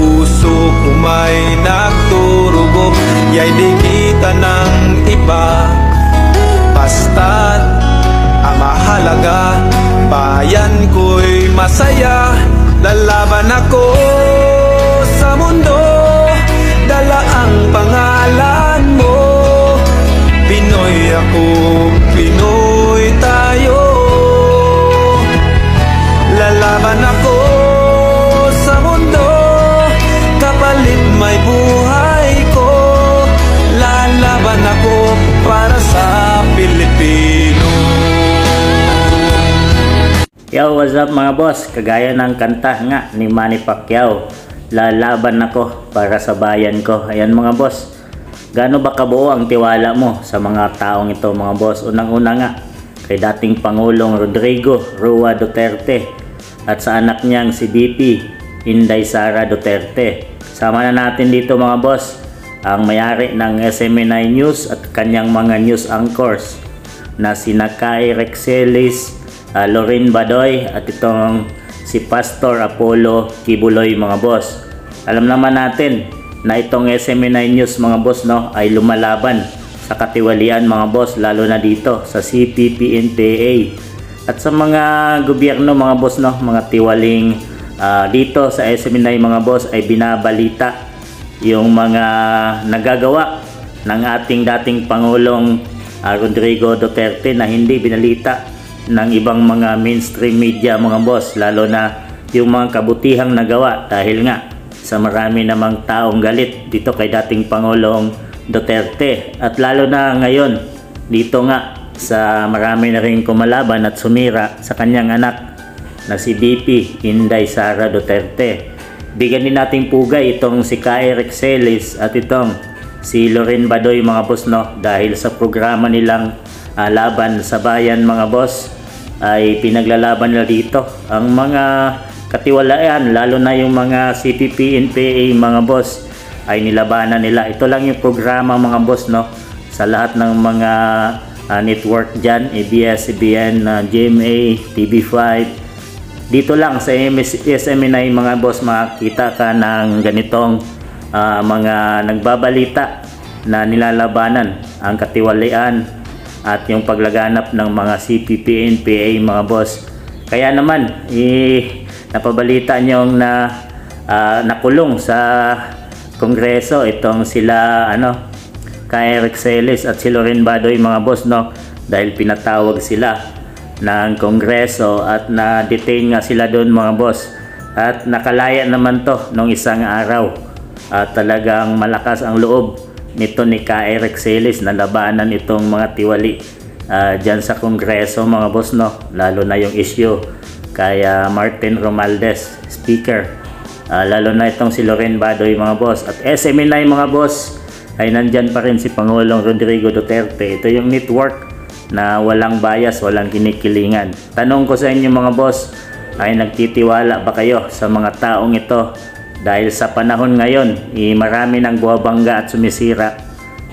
puso ko may nagturugo. Ya'y di kita ng iba, basta't ang mahalaga bayan ko'y masaya. Lalaban ako sa mundo, dala ang pangalan mo. Pinoy ako, Pinoy tayo. Lalaban ako sa mundo, kapalit may buhay ko. Lalaban ako para sa Pilipino. Yo, what's up mga boss? Kagaya ng kanta nga ni Manny Pacquiao, lalaban ako para sa bayan ko. Ayan mga boss, gaano ba kabuo ang tiwala mo sa mga taong ito mga boss? Unang-una nga kay dating Pangulong Rodrigo Roa Duterte at sa anak niyang si VP Inday Sara Duterte. Sama na natin dito mga boss ang may-ari ng SMNI News at kanyang mga news anchors na sina Kai Rexelis, Lorin Badoy at itong si Pastor Apollo Kibuloy mga boss. Alam naman natin na itong SMNI News mga boss ay lumalaban sa katiwalian mga boss, lalo na dito sa CPP-NPA at sa mga gobyerno mga boss mga tiwaling dito sa SMNI mga boss ay binabalita yung mga nagagawa ng ating dating Pangulong Rodrigo Duterte na hindi binalita ng ibang mga mainstream media mga boss, lalo na yung mga kabutihang nagawa dahil nga sa marami namang taong galit dito kay dating Pangulong Duterte at lalo na ngayon dito nga sa marami na rin kumalaban at sumira sa kanyang anak na si VP Inday Sara Duterte. Bigyan din nating pugay itong si Kai Rexelis at itong si Lorin Badoy mga boss dahil sa programa nilang laban sa bayan mga boss ay pinaglalaban nila dito ang mga katiwalaan, lalo na yung mga CPP-NPA mga boss ay nilabanan nila. Ito lang yung programa mga boss sa lahat ng mga network dyan, ABS-CBN, GMA, TV5. Dito lang sa SMNI mga boss makikita ka ng ganitong mga nagbabalita na nilalabanan ang katiwalian at yung paglaganap ng mga CPP-NPA mga boss. Kaya naman napabalita nyong na nakulong sa Kongreso itong sila Kai Rexelis at si Lorin Badoy mga boss dahil pinatawag sila ng Kongreso at na-detain nga sila doon mga boss at nakalaya naman to nung isang araw. Talagang malakas ang loob nito ni Kai Rexelis na labanan itong mga tiwali dyan sa Kongreso mga boss lalo na yung issue kaya Martin Romualdez Speaker, lalo na itong si Lorin Badoy mga boss at SMNI mga boss ay nandyan pa rin si Pangulong Rodrigo Duterte. Ito yung network na walang bias, walang kinikilingan. Tanong ko sa inyo mga boss, ay nagtitiwala ba kayo sa mga taong ito? Dahil sa panahon ngayon, marami nang buwabangga at sumisira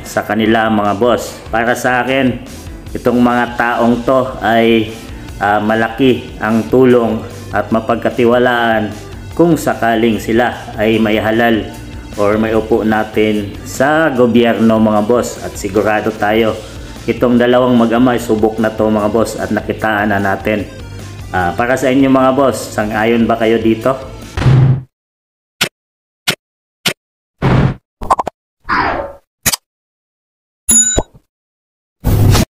sa kanila mga boss. Para sa akin, itong mga taong to ay malaki ang tulong at mapagkatiwalaan kung sakaling sila ay may halal or may upo natin sa gobyerno mga boss. At sigurado tayo, itong dalawang mag-ama subok na to mga boss at nakitaan na natin. Para sa inyo mga boss, sang-ayon ba kayo dito?